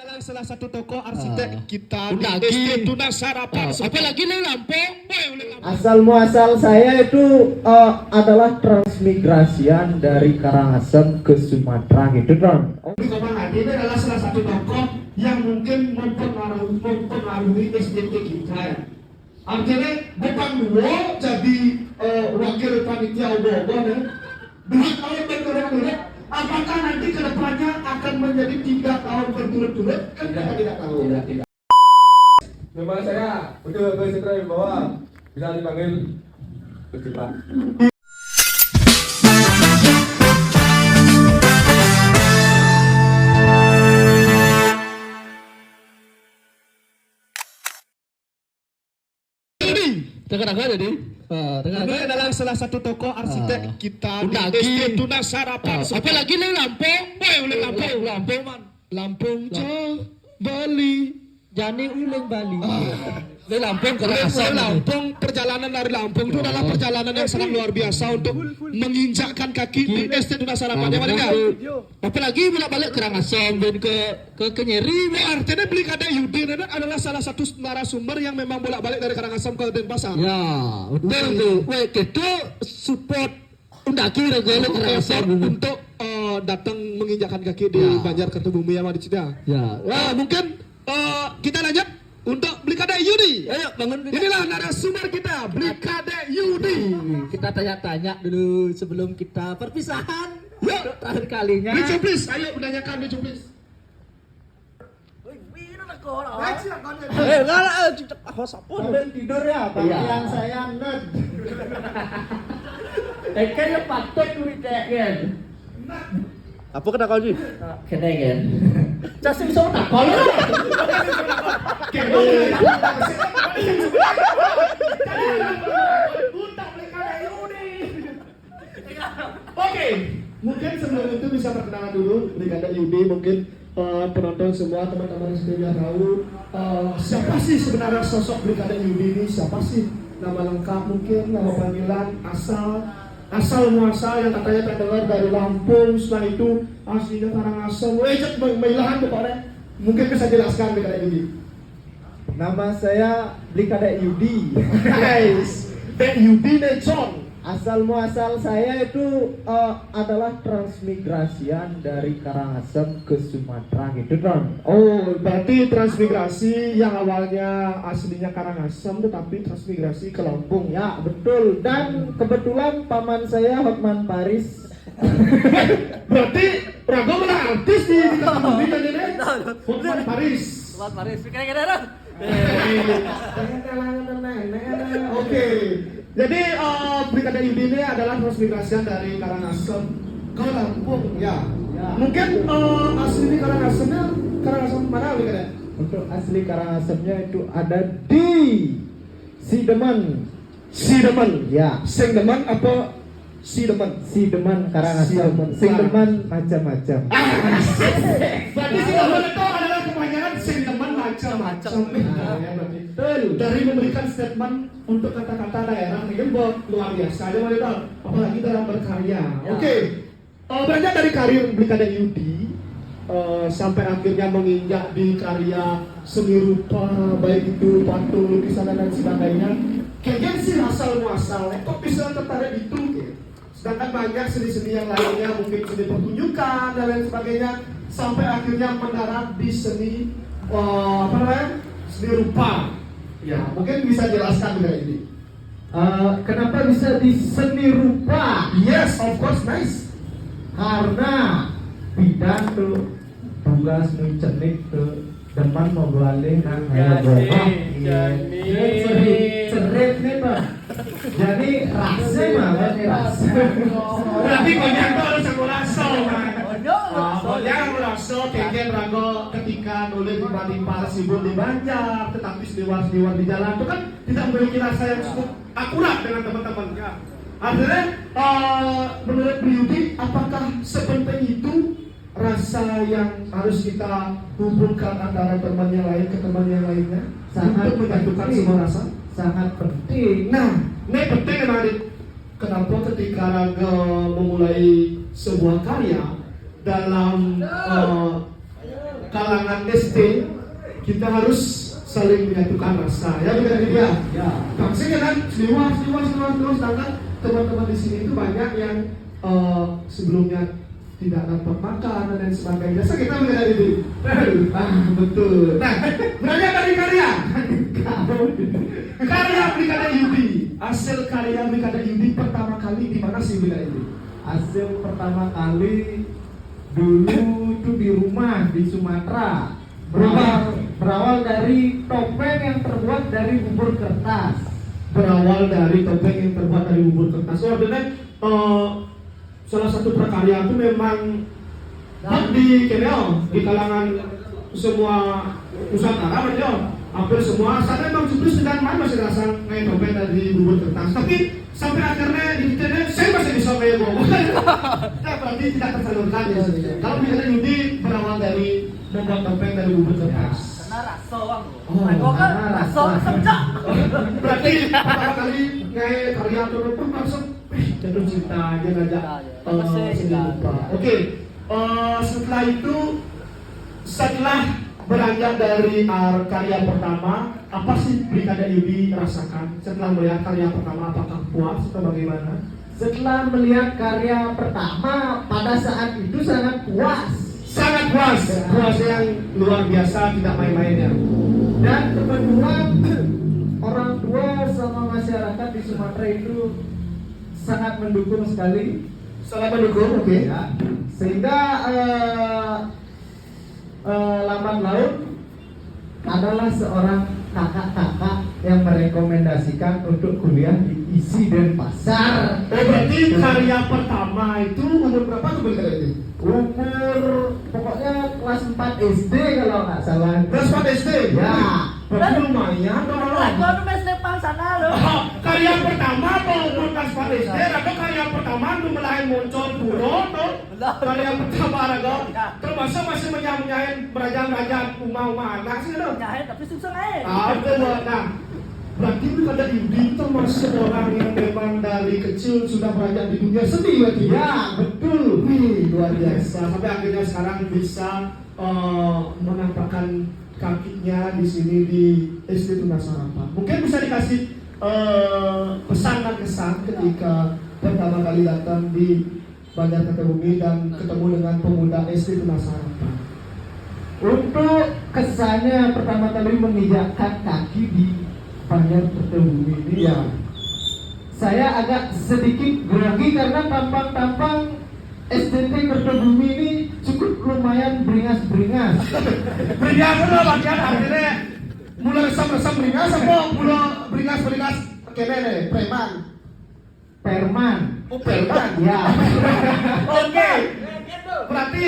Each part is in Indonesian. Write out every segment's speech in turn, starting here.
adalah salah satu tokoh arsitek kita di Undagi. Tunas Harapan. Apalagi di Lampung. Asal muasal saya itu adalah transmigrasian dari Karangasem ke Sumatera gitu kan. Ini adalah salah satu tokoh yang mungkin mempengaruhi SDT kita ya. Artinya bukan dua jadi wakil panitia obo-obo ya. 2 tahun berturut-turut. Apakah nanti kedepannya akan menjadi 3 tahun berturut-turut? Kan kita tidak tahu. Tidak. Nama saya untuk Sekretari Bawah bisa dipanggil Gusti Pak. Tengah-tengah jadi. Ini adalah salah satu tokoh arsitek kita di Undagi. Tunas Harapan. Apalagi di Lampung. Lampung man. Lampung, Jawa, Bali. Jani uling Bali. Di Lampung Karena Lampung, perjalanan dari Lampung itu adalah perjalanan yang sangat luar biasa untuk menginjakkan kaki di SD Tunas Harapan. Yang mana enggak? Apalagi bila balik Karangasem dan ke Nyeri. Artinya Blikada Yudin adalah salah satu narasumber yang memang bolak-balik dari Karangasem ke Denpasar. Ya, betul tuh. Weh, kita support Undaki regalo Karangasem Untuk datang menginjakkan kaki di Banjar Kertubumi yang di Cida. Ya, Mungkin kita lanjut untuk Blikada Yudi. ayo bangun. Inilah narasumber kita, Blikada Yudi. Kita tanya-tanya dulu sebelum kita perpisahan. Yuk, Terakhir kalinya. Bicu please, ayo menanyakan Bicu please. Tidur ya, panggilan saya nerd. Kayaknya patut duit kan. Apa kena kau ni? Kena kan. Casi bisa tak kau lah. Oke, mungkin sebelum itu bisa perkenalan dulu Blikada Yudi. Mungkin penonton semua teman-teman setia tahu siapa sih sebenarnya sosok Blikada Yudi ini, siapa sih? Nama lengkap mungkin, nama panggilan, asal muasal yang katanya terdengar dari Lampung, setelah itu aslinya Karangasem. Cek mailahan pokoknya. Mungkin bisa jelaskan Blikada Yudi. Nama saya Blikada Yudi. Guys, Yudi Necon. Asal muasal saya itu adalah transmigrasian dari Karangasem ke Sumatera gitu kan. Oh, berarti transmigrasi yang awalnya aslinya Karangasem tetapi transmigrasi ke Lampung. Ya betul, dan kebetulan paman saya Hotman Paris. Berarti Rago malah artis di Kampung kan ini? Hotman Paris. Oke. Jadi Blikada Yudi ini adalah transmigrasian dari Karangasem ke Lampung. Ya. Mungkin asli Karangasem mana Blikada? Untuk asli Karangasemnya itu ada di Sideman. Ya, Singdeman apa Sideman? Sideman Karangasem. Sideman macam-macam. Berarti Sideman itu adalah kepanjangan Singdeman macam-macam. Ya, betul. Dari memberikan statement untuk kata-kata daerah ini luar biasa aja wanita, apalagi dalam berkarya. Oke. Beranjak dari karir Blikada Yudi sampai akhirnya menginjak di karya seni rupa, baik itu patung, lukisan dan sebagainya. Kayaknya sih asal muasal, kok bisa tertarik itu? Sedangkan banyak seni-seni yang lainnya, mungkin seni pertunjukan dan lain sebagainya, sampai akhirnya mendarat di seni seni rupa. Ya, mungkin bisa jelaskan juga ini. Kenapa bisa di seni rupa? Yes, of course, nice. Karena bidan tuh tugas mencenik tuh depan mau balik nang cerit nih pak. Jadi rasa mah rasa. Berarti banyak tuh harus aku rasa, man. Banyak rasa kayaknya Rago ketika nulis di Palasibur di Banjar, tetapi senior di jalan itu kan tidak memiliki rasa yang cukup akurat dengan teman-teman. Ya. Akhirnya menurut Bu Yudi, apakah sepenting itu rasa yang harus kita hubungkan antara teman yang lain ke teman yang lainnya Sangat untuk menyatukan penting. semua rasa? Sangat penting. Nah, ini penting menarik. Kenapa ketika Raga memulai sebuah karya dalam kalangan SD kita harus saling menyatukan rasa, ya bukan dia? Ya. Maksudnya kan seliwas, sedangkan teman-teman di sini itu banyak yang sebelumnya tidak dapat makan dan lain sebagainya. So kita mengenal ini. Betul. Nah, belajar dari karya. Karya Brigada Yudi. Hasil karya Brigada Yudi pertama kali di mana sih Brigada Yudi? Hasil pertama kali dulu itu di rumah di Sumatera. Berawal dari topeng yang terbuat dari bubur kertas. Berawal dari topeng yang terbuat dari bubur kertas. So, artinya salah satu prakarya itu memang di kalangan semua Nusantara betul. Hampir semua saya memang justru sedang masih rasa kayak topeng dari bubur kertas. Tapi sampai akhirnya di internet saya masih bisa kayak bubur. Nah, berarti tidak tersalurkan ya. Kalau misalnya Yudi berawal dari membuat topeng dari bubur kertas. Berarti pertama kali kayak karya turun pun langsung jatuh cinta aja ngajak lupa. Oke, setelah itu setelah beranjak dari karya pertama, apa sih Brigada Yudi rasakan setelah melihat karya pertama? Apakah puas atau bagaimana? Setelah melihat karya pertama, pada saat itu sangat puas. Sangat puas, puas yang luar biasa, tidak main-main ya. Dan kebetulan orang tua sama masyarakat di Sumatera itu sangat mendukung sekali. Sangat mendukung, oke. Ya. Sehingga lambat laun adalah seorang kakak-kakak yang merekomendasikan untuk kuliah di ISI Denpasar. Berarti karya pertama itu umur berapa tuh Brigada Yudi? Umur pokoknya kelas 4 SD kalau nggak salah. Kelas 4 SD? Ya. Berarti lumayan dong. Karya pertama apa umur kelas 4 SD? Atau karya pertama itu mulai muncul puro tuh? Karya pertama raga. Termasuk masih menyanyi berajang-rajang umah-umah anak sih loh. Tapi susah eh. Nah, berarti Brigada Yudi termasuk orang yang memang dari kecil sudah beranjak di dunia seni berarti. Ya, betul. Wih, luar biasa. Sampai akhirnya sekarang bisa menampakkan kakinya di sini di SD Tunas Harapan. Mungkin bisa dikasih pesan dan kesan ketika pertama kali datang di Banjar Kertebumi dan ketemu dengan pemuda SD Tunas Harapan. Untuk kesannya pertama kali menginjakkan kaki di Banjar Kertebumi ini, ya, saya agak sedikit grogi karena tampang-tampang SDT Kertebumi ini cukup lumayan beringas-beringas. Beringas loh bagian akhirnya mulai resam-resam beringas apa mulai beringas-beringas kene preman. Perman. Oh preman Ya. Oke. Berarti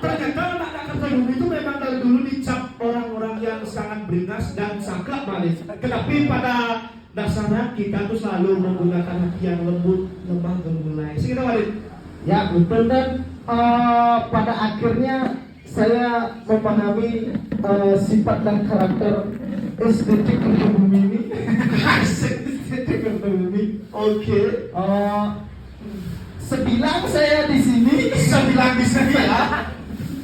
ternyata anak Kertebumi itu memang dari dulu dicap orang-orang yang sangat beringas dan saklek balik. Tetapi pada dasarnya kita tuh selalu menggunakan hati yang lembut, lemah, gemulai. Sih kita balik. Ya betul, dan pada akhirnya saya memahami sifat dan karakter SDT Kertebumi ini. SDT Kertebumi. Oke. Sebilang saya di sini. Sembilan di sini ya.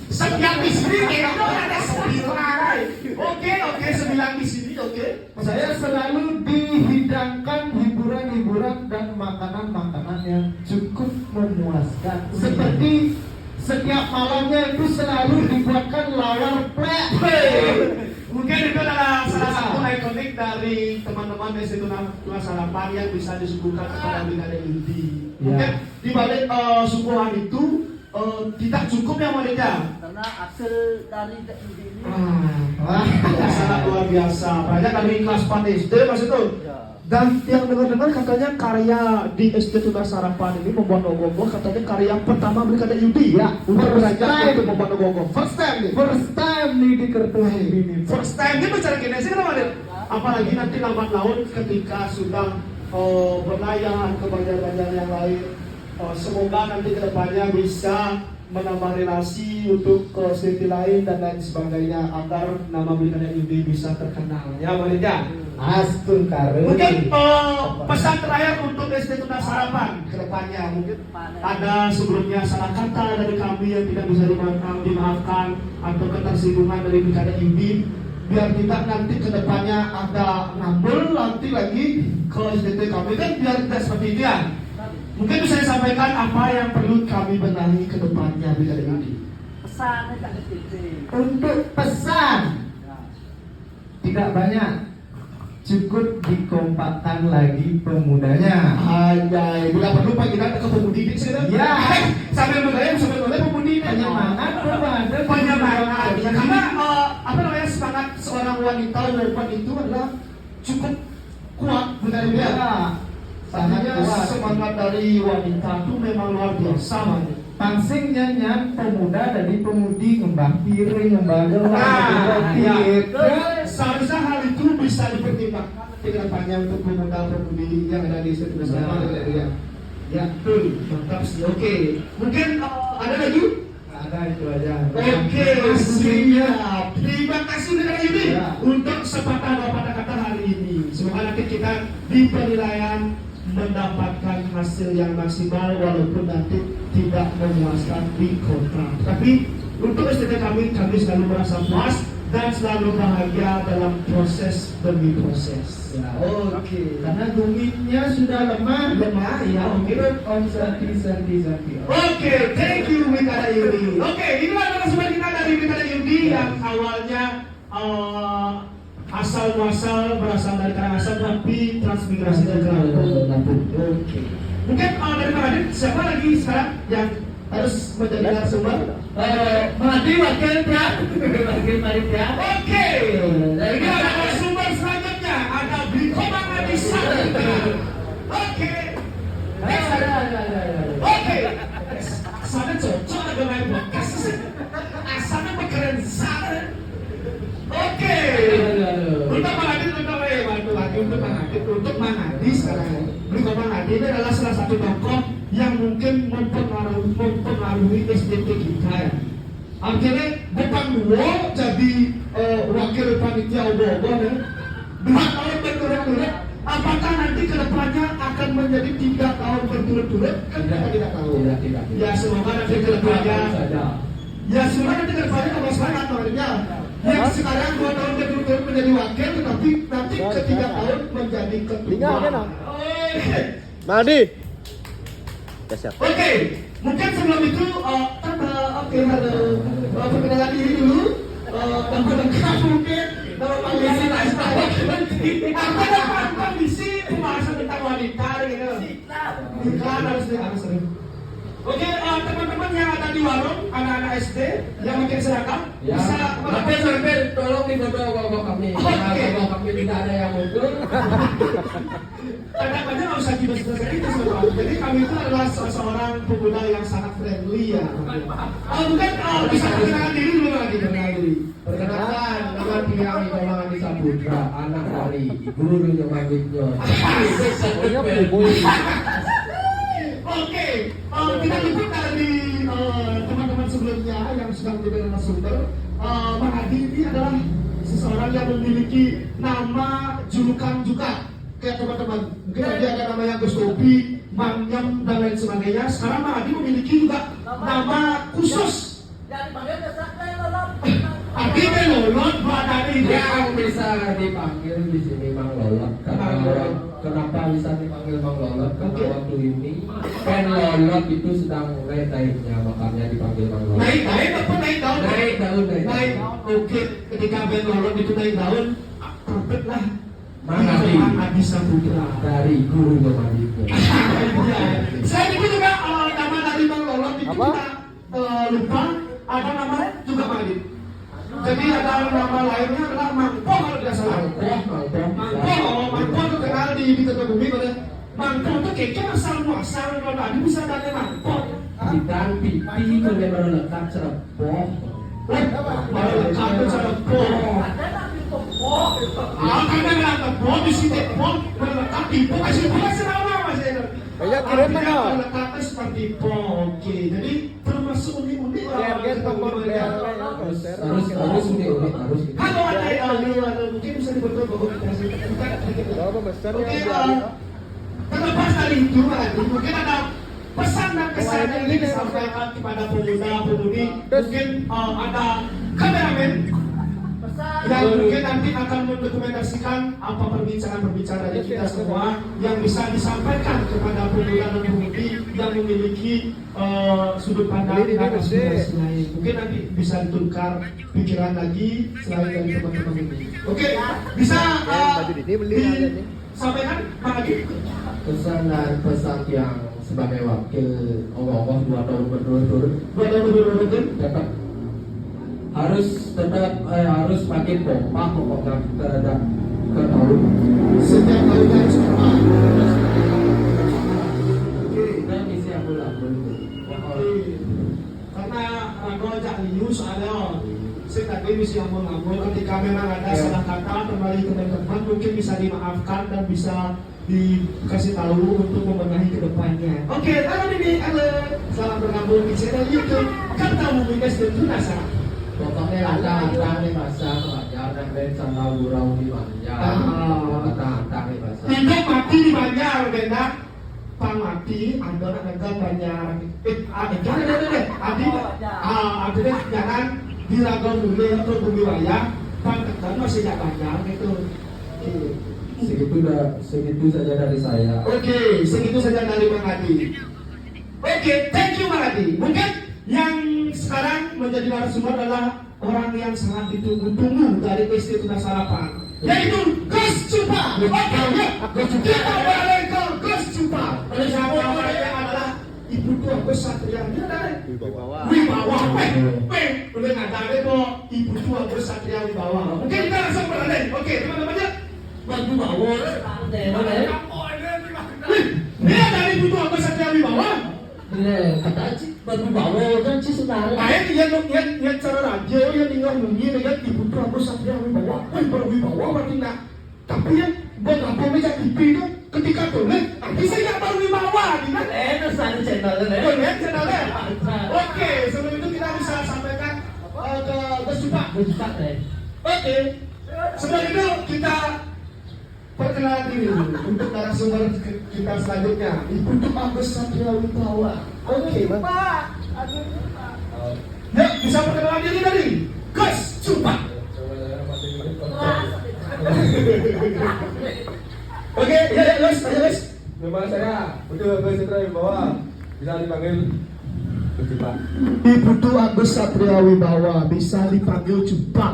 Sembilan di sini kayaknya ada sembilan. Oke, sembilan di sini, oke. Saya selalu dihidangkan hiburan-hiburan dan makanan-makanan yang cukup memuaskan. Seperti setiap malamnya itu selalu dibuatkan lawar plek. Mungkin itu adalah salah satu ikonik dari teman-teman SD Tunas Harapan yang bisa disuguhkan kepada Brigada Yudi. Mungkin di balik suguhan itu tidak cukup ya wanita. Karena hasil dari ini. Sangat luar biasa. Banyak dari kelas 4 SD mas itu. Ya. Dan yang dengar-dengar katanya karya di SD Tunas Harapan ini membuat ogoh-ogoh, katanya karya pertama Brigada Yudi ya untuk beranjak untuk membuat ogoh-ogoh. First time nih di Kertebumi ini. First time dia bicara gini sih kenapa dia? Apalagi nanti lambat laun ketika sudah berlayar ke banjar-banjar yang lain. Semoga nanti kedepannya bisa menambah relasi untuk ke city lain dan lain sebagainya agar nama Blitada Yudi bisa terkenal. Ya, Malinja. Astun kare. Mungkin pesan terakhir untuk SD Tunas Harapan ke depannya mungkin ada sebelumnya salah kata dari kami yang tidak bisa dimaafkan atau ketersinggungan dari Blitada Yudi, biar tidak nanti ke depannya ada ngambul nanti lagi ke SDT kami kan biar tidak seperti itu ya. Mungkin bisa disampaikan apa yang perlu kami benahi ke depannya Blitada Yudi. Pesan aja ke titik. Untuk pesan tidak banyak, cukup dikompakkan lagi pemudanya. Anjay, bila perlu Pak kita ke pemudi di sini. Ya. Sambil mulai pemudi Penyemangat pemuda. penyemangat. Ya, karena apa namanya semangat seorang wanita perempuan itu adalah cukup kuat benar dia. Ya. Sangat Makanya kuat. semangat dari wanita itu memang luar biasa. Man. Pangsing nyanyian pemuda dari pemudi ngembang piring, ngembang gelang, Nah, roti. ya. Seharusnya hal itu bisa dipertimbangkan ke depannya untuk pemuda-pemudi yang ada di sekitar sana. Ya, betul. Mantap sih. Oke. Mungkin ada lagi? Ada itu aja. Oke, siap. Terima kasih Blitada Yudi Ya. untuk sepatah dua patah kata hari ini. Semoga nanti kita di penilaian mendapatkan hasil yang maksimal walaupun nanti tidak memuaskan di kontrak. Tapi untuk SDT kami selalu merasa puas dan selalu bahagia dalam proses demi proses. Ya, oke. Karena gumitnya sudah lemah. Lemah, ya, oke. Om Santi. Oke, thank you Blitada Yudi. Oke, inilah narasumber kita dari Blitada Yudi yang awalnya asal muasal berasal dari Karangasem tapi transmigrasi dari Lampung. Oke. Mungkin dari Pak Adit siapa lagi sekarang yang harus menjadi narasumber? Mati wakil ya. Wakil panitia. Oke. Ini ada narasumber selanjutnya ada Blikomang Adisa. Oke. Oke. Asalnya cocok ada main podcast sih. Asalnya keren sangat. Oke. Untuk Mang Adi, untuk Mang Adi sekarang. Blikomang Adi ini adalah salah satu tokoh yang mungkin mempengaruhi SDT kita ya. Akhirnya bukan dua jadi wakil panitia obo-obo ya. 2 tahun berturut-turut. Apakah nanti kedepannya akan menjadi 3 tahun berturut-turut? Kan kita tidak tahu. Tidak. Ya semoga nanti kedepannya. Ya semoga nanti kedepannya tambah semangat namanya. Yang sekarang 2 tahun berturut-turut menjadi wakil, tetapi nanti ke-3 tahun menjadi ketua. Oke. Madi. Ya siap. Oke, mungkin sebelum itu halo, perkenalan diri dulu. Lengkap mungkin nama kondisi kondisi pembahasan tentang wanita gitu. Iklan harus seru. Oke, teman-teman yang ada di warung, anak-anak SD yang pakai seragam bisa Sampai tolong di foto koko kami. Kalau kami tidak ada yang muncul. kadang-kadang nggak usah dibahas itu semua. Jadi kami itu adalah seorang pemuda yang sangat friendly ya. Mungkin bisa perkenalan diri dulu lagi. Perkenalkan, nama dia Blikomang Adisa Putra, anak dari guru Nyoman Witnyo. Oke, kita ikut dari teman-teman sebelumnya yang sudah menjadi narasumber. Mang Adi ini adalah seseorang yang memiliki nama julukan juga kayak teman-teman. Mungkin tadi ada namanya Gus Tobi, Mang Nyem dan lain sebagainya. Sekarang Mang Adi memiliki juga nama khusus. Yang dipanggil Desaknya lolot. Artinya lolot badan ini. Yang bisa dipanggil di sini Mang Lolot. Kenapa bisa dipanggil Mang Lolot? Karena waktu ini pen Lolot itu sedang naik-naiknya, makanya dipanggil Mang Lolot. Naik apa naik daun? Naik daun. Oke, ketika band lolot itu naik daun, perfect lah. Mang Adi. Mang Adi Saputra. Dari guru Nyoman Witnyo. Saya juga nama dari Mang Lolot itu kita lupa ada nama juga Mang Adi. Jadi ada nama lainnya adalah Mangpo kalau tidak salah. Mangpo itu kenal di Kertobumi pada Mangpo itu kayaknya asal kalau Adi bisa dari Mangpo. Dan pipi memang lekat cereboh. Baru lekat cereboh. Ada tapi pokok. Karena lekat boh di sini boh melekat di boh kasih nama Mas Eder. Banyak kirim mana? Lekatnya seperti boh. Oke, jadi termasuk unik harus unik harus. Halo ada mungkin bisa dibentuk bahwa Oke, terlepas dari itu lagi, mungkin ada pesan dan kesan yang ingin disampaikan kepada pemuda-pemudi. Mungkin ada kameramen yang mungkin nanti akan mendokumentasikan apa perbincangan-perbincangan dari kita semua yang bisa disampaikan kepada pemuda dan pemudi yang memiliki sudut pandang dan aspirasi lain. Mungkin nanti bisa ditukar pikiran lagi selain dari teman-teman ini. Oke, bisa disampaikan Pak Adi? Kesan dan pesan yang sebagai wakil Allah 2 tahun berturut-turut tetap harus makin kompak pokoknya terhadap tahun Setiap tahunnya harus kompak. dan misi abul-abul itu. Karena aku ajak liu soalnya saya tadi misi amun-amun ketika memang ada salah kata kembali teman-teman mungkin bisa dimaafkan dan bisa dikasih tahu untuk membenahi ke depannya. Oke, kalau ini selamat bergabung di channel YouTube Kata Bumi Tentu Nasa. Pokoknya ada nih bahasa pengajar dan ben sandal gurau di manja. Kata nih bahasa. Hidup mati di Banjar, benda pamati ada negara Banjar. Ada jangan diragam dulu atau bumi wayang, pangkatan masih gak Banjar gitu. Segitu saja dari saya. Oke, segitu saja dari Bang Adi. Oke, thank you Bang Adi. Mungkin yang sekarang menjadi narasumber adalah orang yang sangat ditunggu-tunggu dari SD Tunas Harapan, yaitu Gus Cupa. Oke, kita beralih ke Gus Cupa. Bersama mereka adalah Ibu Tua Gus Satria. Dia ada Wibawa. Boleh ngadare kok Ibu Tua Gus Satria Wibawa. Mungkin kita langsung beralih. Oke, teman-temannya. Bantu bawa. Dia dari Ibu Tua Gus Satria Wibawa. Kata Cik baru bawa kan Cik sebenarnya. Ayat yang cara radio yang tinggal mungkin dengan Ibu Tua Gus Satria Wibawa. Wibawa berarti nak. Tapi yang buat apa meja TV itu ketika tulis, bisa nggak baru Wibawa, kan? Sana channelnya. Boleh channelnya. Oke, sebelum itu kita bisa sampaikan ke Gus Cupa. Bukan Oke, sebelum itu kita perkenalan diri untuk narasumber kita selanjutnya. Ibu Tua Gus Satria Wibawa. Oke, Pak. Aduh. ya bisa perkenalan diri tadi. Gus Cupa. Oke, ya Gus, ayo Gus. Nama saya Betul Gus Satria Wibawa, bisa dipanggil Gus Cupa. Ibu Tua Gus Satria Wibawa bisa dipanggil Cupa.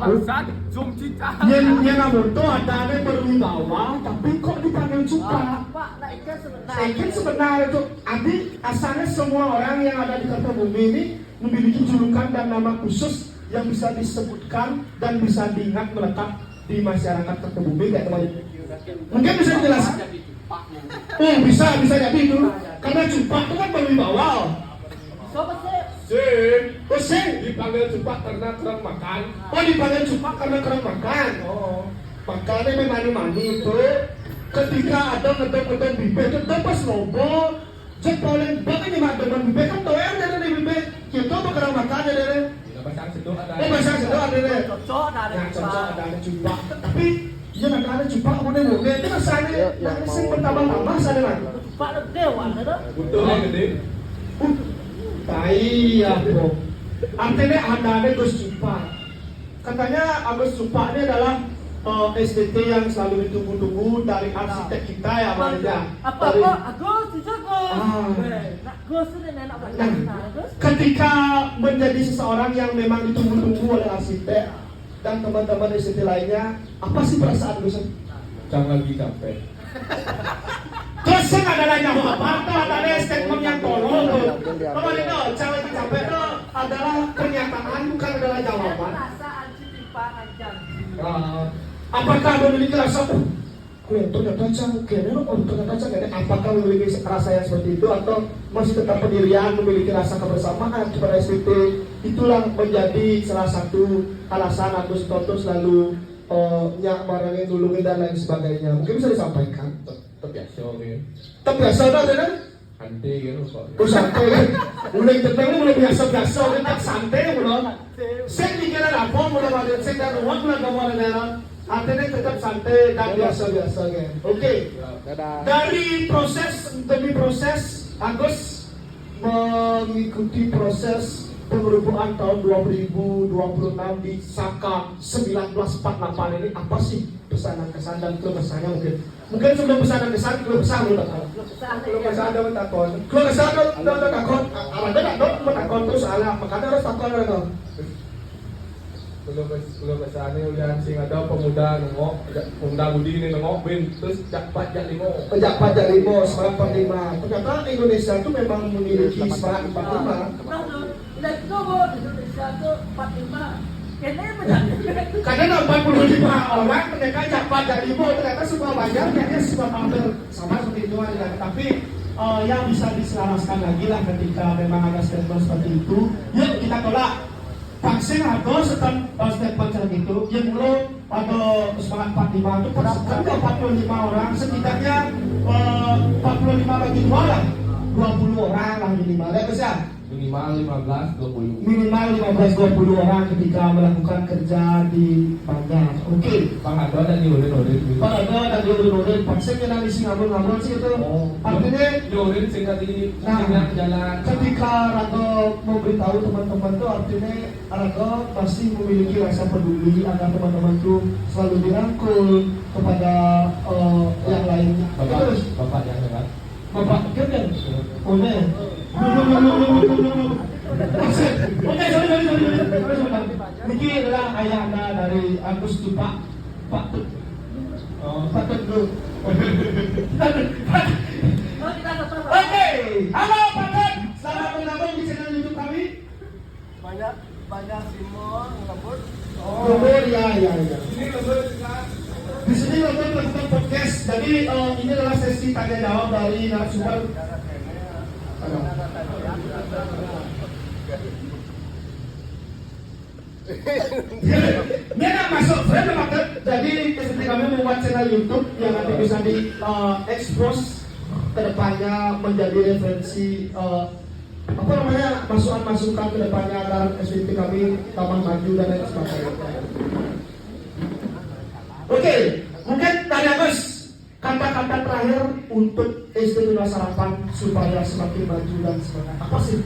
Yang namun tuh ada berwibawa, tapi kok dipanggil Cupa? Pak, nah ikan sebenarnya. Mungkin sebenarnya itu, Abi asalnya semua orang yang ada di Kertabumi ini memiliki julukan dan nama khusus yang bisa disebutkan dan bisa diingat melekat di masyarakat Kertabumi, kayak teman-teman. Mungkin bisa dijelaskan? Oh bisa jadi itu, karena Cupa itu kan berwibawa. Coba sih. Oh sih, Dipanggil Cupa karena kurang makan. oh dipanggil Cupa karena kurang makan. Oh, makanya memani-mani itu ketika ada ngedon-ngedon bibit itu pas lobo cek paling bakal nyemak-nyemak bibit kan doyan dari bibit kita bakal makan dari Bahasa Sedo ada. oh bahasa Sedo ada deh Cocok ada yang cocok ada Cupa tapi ya ada Cupa mune-mune itu rasanya sing bertambah-tambah sana kan Pak dewa ada. Butuhnya gede. iya bro artinya ada Gus Cupa katanya Agus Cupa ini adalah SDT yang selalu ditunggu-tunggu dari arsitek kita ya Bang Ida. Apa Dari- kok? Agus, Agus. Ah. Nak Gus ini enak banget. Nah, ketika menjadi seseorang yang memang ditunggu-tunggu oleh arsitek dan teman-teman SDT lainnya, apa sih perasaan Gus? Jangan lagi capek. Terus yang adalah nyawa apa? Atau ada statement yang tolol tuh. Teman itu, jangan capek itu adalah pernyataan bukan adalah jawaban. Perasaan si Tipa ancam. Apakah memiliki rasa ternyata ternyata apakah memiliki rasa yang seperti itu atau masih tetap pendirian memiliki rasa kebersamaan kepada SPT? Itulah menjadi salah satu alasan Agus Toto selalu nyak barangnya nulungin dan lain sebagainya. Mungkin bisa disampaikan. Terbiasa nih. Terbiasa dah, kan? Santai kan kok. Oh santai kan? Mulai tentang mulai biasa-biasa, udah santai mulai. Saya dikira apa mulai balik, saya dah ruang mulai gambar dalam. Artinya tetap santai dan biasa-biasa kan. Oke. Dari proses demi proses, Agus mengikuti proses pengerubuhan tahun 2026 di Saka 1948 ini apa sih pesanan kesan dan keluh kesahnya mungkin sebelum pesanan kesan keluh kesah dulu takon keluh kesah dulu takon ada tak dok takon terus ala makanya harus takon dulu Belum kesana udah sing ada pemuda nengok, pemuda budi ini nengok bin terus japat jak limo. Pejabat dari bos semangat 45. Ternyata Indonesia itu memang memiliki semangat 45. Let's go, Indonesia itu 45. Karena 45 orang mereka jabat dari bos ternyata semua banyak kayaknya semua hampir sama seperti itu aja. Tapi yang bisa diselaraskan lagi lah ketika memang ada statement seperti itu. Yuk kita tolak. Vaksin atau statement macam itu yang belum atau semangat 45 itu persekan 45 orang setidaknya 45 bagi 2 lah 20 orang lah minimal ya bisa Minimal 15-20. minimal 15-20 orang ketika melakukan kerja di Banjar. Oke. Bang ada dan diurin-urin. Pak ada dan diurin-urin vaksin yang di Singapura sih itu. Artinya diurin sehingga di jalan. ketika Rago memberitahu teman-teman tuh artinya Rago pasti memiliki rasa peduli agar teman-teman tuh selalu dirangkul kepada yang lainnya. Terus Bapak yang dekat. Bapak kan? Oh ne. Oke, sorry. Niki adalah ayah anda dari Agus tuh Pak Tut. Pak Tut dulu. Oke, halo Pak Tut. Selamat bergabung di channel YouTube kami. Banyak Simon ngebut. Lembur ya. Di sini Lembur melakukan podcast. Jadi ini adalah sesi tanya jawab dari narasumber. Dia nak masuk, saya bermaksud. Jadi seperti kami membuat channel YouTube yang nanti bisa di expose kedepannya menjadi referensi apa namanya masukan kedepannya agar SPP kami tambah maju dan lain sebagainya. Oke, mungkin dari Agus kata-kata terakhir untuk SD Tuna Sarapan supaya semakin maju dan semangat apa sih?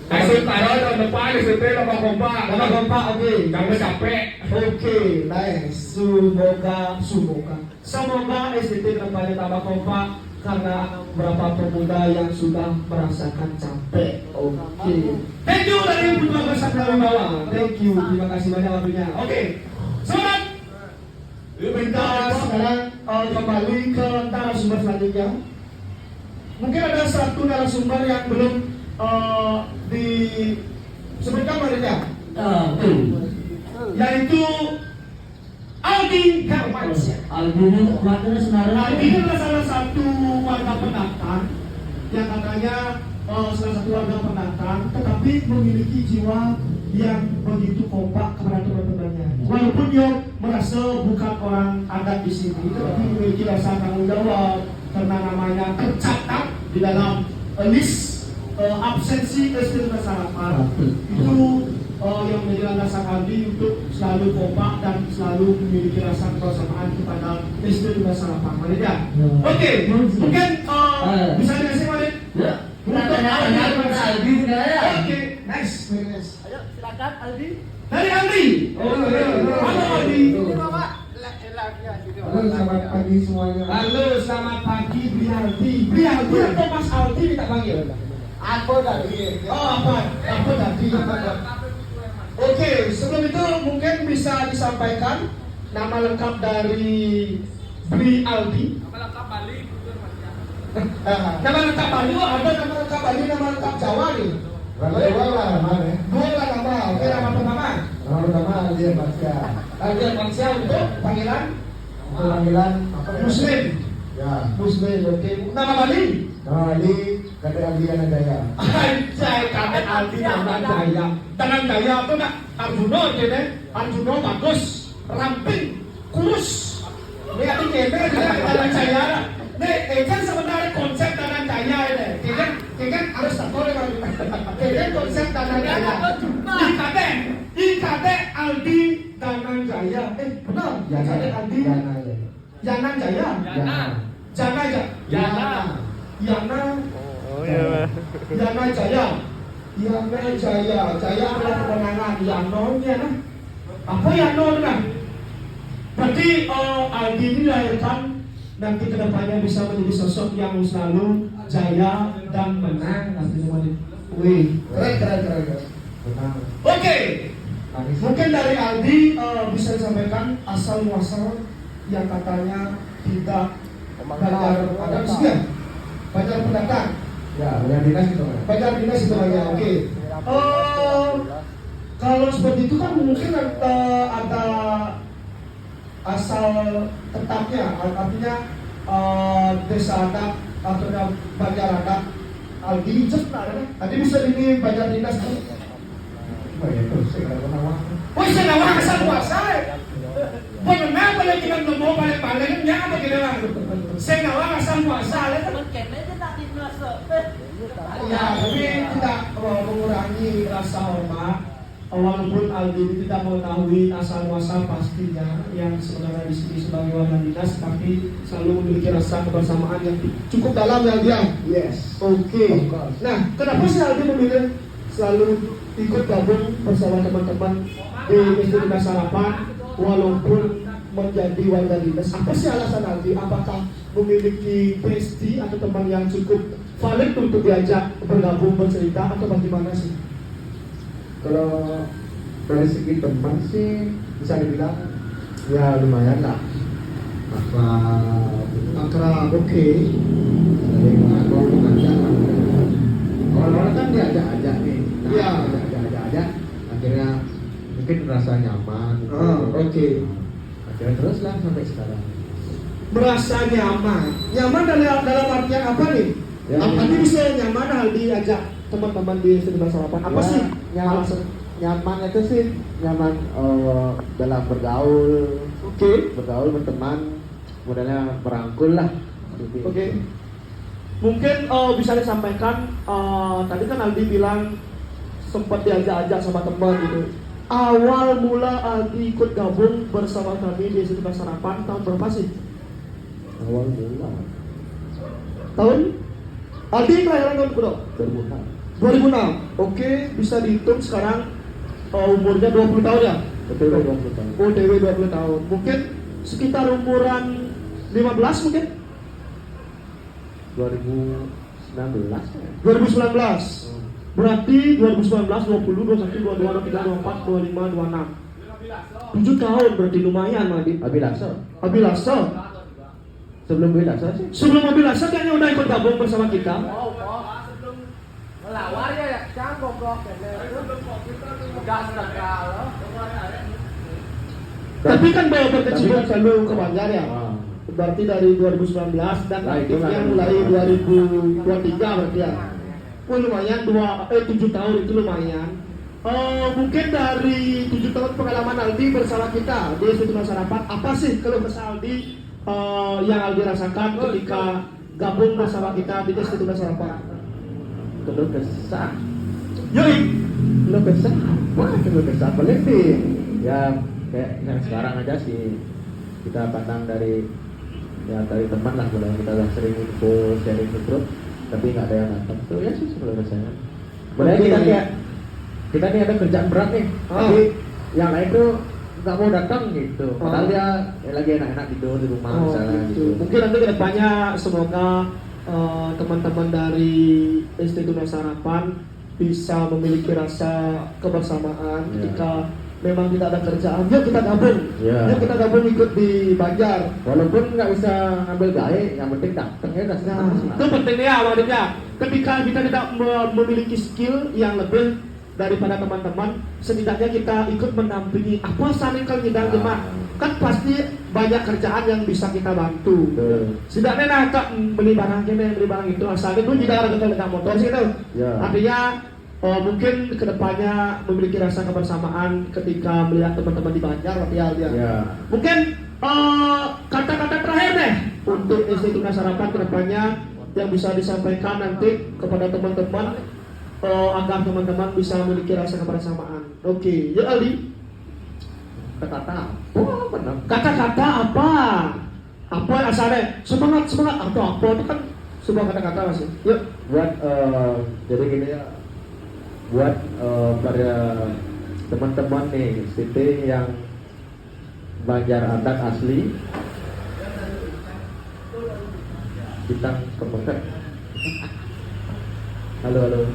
Kasih taruh tahun depan SMP nama kompak. Oke. Jangan capek. Oke, nice. Semoga SDT kedepannya tambah kompak karena berapa pemuda yang sudah merasakan capek. Oke. Thank you dari Bunda Bersama Bawah. Thank you. Terima kasih banyak waktunya. Oke. Selamat. Kita sekarang kembali ke narasumber selanjutnya. Mungkin ada satu narasumber yang belum disebutkan olehnya, yaitu Aldi Hermansyah. Aldi ini maknanya sebenarnya Aldi adalah salah satu warga pendatang yang katanya salah satu warga pendatang, tetapi memiliki jiwa yang begitu kompak kepada teman-temannya. Walaupun dia merasa bukan orang adat di sini, tetapi memiliki rasa tanggung jawab karena namanya tercatat di dalam list absensi SD Tuna Sarapan. Itu yang menjadi landasan Aldi untuk selalu kompak dan selalu memiliki rasa kebersamaan kepada SD Tuna Sarapan. Malika. Oke, mungkin bisa dikasih Malik? ya. Untuk Aldi sebenarnya. Oke, nice, very nice. Ayo silakan Aldi. Dari Aldi. Halo Aldi. Ini Bapak Halo, selamat pagi semuanya. Halo, selamat pagi Brialdi. Brialdi atau Mas Aldi kita panggil? Aku dari Apa tadi? Oke, sebelum itu mungkin bisa disampaikan nama lengkap dari Bri Aldi. Nama lengkap Bali, ada nama lengkap Bali, nama lengkap Jawa nih. Dua lah mana? Dua lah nama. Oke, nama pertama. Nama pertama Aldi Hermansyah. Aldi Hermansyah untuk panggilan Panggilan Muslim. Ya. Muslim, oke. Nama Bali? Nama Aldi Kade Aldi Anandaya. Anjay, kata Aldi Tangan Jaya. Tangan Jaya itu nak Arjuna jadi Arjuna bagus, ramping, kurus. Ini aku kene juga Danang Jaya. Nih, kan sebenarnya konsep Danang Jaya ini. Kan harus tahu kan konsep Danang Jaya. IKT Aldi Danang Jaya. Benar. IKT Aldi Danang Jaya. Jana aja. Yana. Yana Jaya. Yana Jaya. Jaya adalah kemenangan. Yanonya nah. Apa Yano nah? Berarti Aldi ini dilahirkan nanti kedepannya bisa menjadi sosok yang selalu jaya dan menang nanti semuanya. Wih, keren. Oke. Mungkin dari Aldi bisa disampaikan asal muasal yang katanya tidak Banjar ada sekian. Banjar pendatang. Ya, Banjar dinas itu kan. Banjar dinas itu aja. Oke. Kalau seperti itu kan mungkin ada asal tetapnya, artinya desa adat atau Banjar adat. Aldi sebenarnya. Tadi bisa ini Banjar dinas tuh. Oh ya, terus saya kena wah. Woi, saya nawar asal muasal. Benar boleh kita ngomong balik-balik nya apa gitu lah. Saya nawar asal muasal. Kene aja tak dimasuk. Ya, tapi tidak mengurangi rasa hormat. Walaupun Aldi ini tidak mengetahui asal muasal pastinya yang sebenarnya di sini sebagai warga dinas, tapi selalu memiliki rasa kebersamaan yang cukup dalam ya dia. Yes. Oke. Nah, kenapa sih Aldi memilih selalu ikut gabung bersama teman-teman di Institut Sarapan walaupun menjadi warga dinas? Apa sih alasan Aldi? Apakah memiliki bestie atau teman yang cukup valid untuk diajak bergabung bercerita atau bagaimana sih? Kalau dari segi teman sih bisa dibilang ya lumayan lah. Akrab, oke. Dari mau mengajak. Awal-awal kan diajak-ajak nih. Iya. Diajak-ajak. Akhirnya mungkin merasa nyaman. Oke. Akhirnya terus lah sampai sekarang. Merasa nyaman. Nyaman dalam artian apa nih? Ya, Apa ya. bisa nyaman Aldi ajak teman-teman di Institut Sarapan? Apa Ya, sih? nyaman itu sih nyaman dalam bergaul, Oke. berteman, kemudian merangkul lah. Oke. Mungkin bisa disampaikan tadi kan Aldi bilang sempat diajak-ajak sama teman gitu. Awal mula Aldi ikut gabung bersama kami di Institut Sarapan tahun berapa sih? Awal mula Tahun? Aldi kelahiran tahun berapa? 2006. 2006. Oke, bisa dihitung sekarang umurnya 20 tahun ya? Betul 20 tahun. Oh, Dewi 20 tahun. Mungkin sekitar umuran 15 mungkin? 2019 ya? 2019. Berarti 2019, 20, 21, 22, 23, 24, 25, 26. 7 tahun berarti lumayan, Madi. Abilaso. Abilaso. Sebelum Abilaso sih. Sebelum Abilaso kayaknya udah ikut gabung bersama kita. Sebelum melawar ya jangan goblok kene. Gas segala. Tapi kan bawa berkecimpung selalu ke Banjar ya. Ah. Berarti dari 2019 dan Nah, itu aktifnya lah. mulai 2023 berarti ya. Oh lumayan 7 tahun itu lumayan. Mungkin dari 7 tahun pengalaman Aldi bersama kita di Institut Sarapan, apa sih kalau kesal Aldi yang Aldi rasakan ketika gabung bersama kita di Institut Sarapan? Keluh kesah. Yoi. Keluh kesah. Wah, keluh kesah paling di ya kayak yang sekarang aja sih kita pandang dari teman lah, mulai kita udah sering info sharing ke grup tapi nggak ada yang datang tuh ya sih sebelum saya. Mulai Oke. kita nih ada kerjaan berat nih, tapi yang lain tuh nggak mau datang gitu. Padahal dia lagi enak-enak tidur di rumah misalnya gitu. Mungkin nanti kedepannya semoga teman-teman dari Institut Sarapan bisa memiliki rasa kebersamaan ketika memang tidak ada kerjaan. Yuk kita gabung. Yuk kita gabung ikut di Banjar. Walaupun nggak bisa ngambil gawe, yang penting datang ya udah senang. Itu pentingnya maksudnya. Ketika kita tidak memiliki skill yang lebih daripada teman-teman, setidaknya kita ikut mendampingi. Apa saling kalau ngidang jemaah, kan pasti banyak kerjaan yang bisa kita bantu. Setidaknya nah kak beli barang ini, beli barang itu, asalnya dulu tidak ada kita motor sih tuh. Artinya mungkin kedepannya memiliki rasa kebersamaan ketika melihat teman-teman di Banjar, berarti ya. Mungkin kata-kata terakhir deh untuk Institut Sarapan kedepannya yang bisa disampaikan nanti kepada teman-teman agar teman-teman bisa memiliki rasa kebersamaan. Oke, ya Aldi. Kata-kata apa benar? Kata-kata apa? Apa asalnya? Semangat atau apa? Itu kan sebuah kata-kata masih. Yuk. Buat jadi gini ya, buat para teman-teman nih Siti yang belajar adat asli kita kemudian halo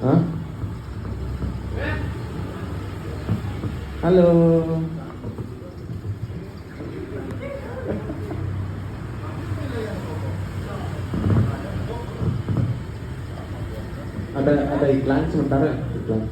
Hah? Halo. Ada iklan sementara iklan.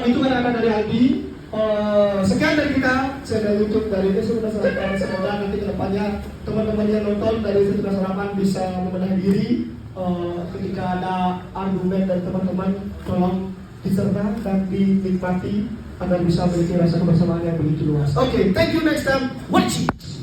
Itu kata-kata dari Aldi. Sekian dari kita, saya YouTube dari Institut Sarapan. Semoga nanti kedepannya teman-teman yang nonton dari Institut Sarapan bisa membenahi diri. Ketika ada argumen dari teman-teman, tolong dicerna dan dinikmati agar bisa memiliki rasa kebersamaan yang begitu luas. Oke, thank you, next time. Watch it.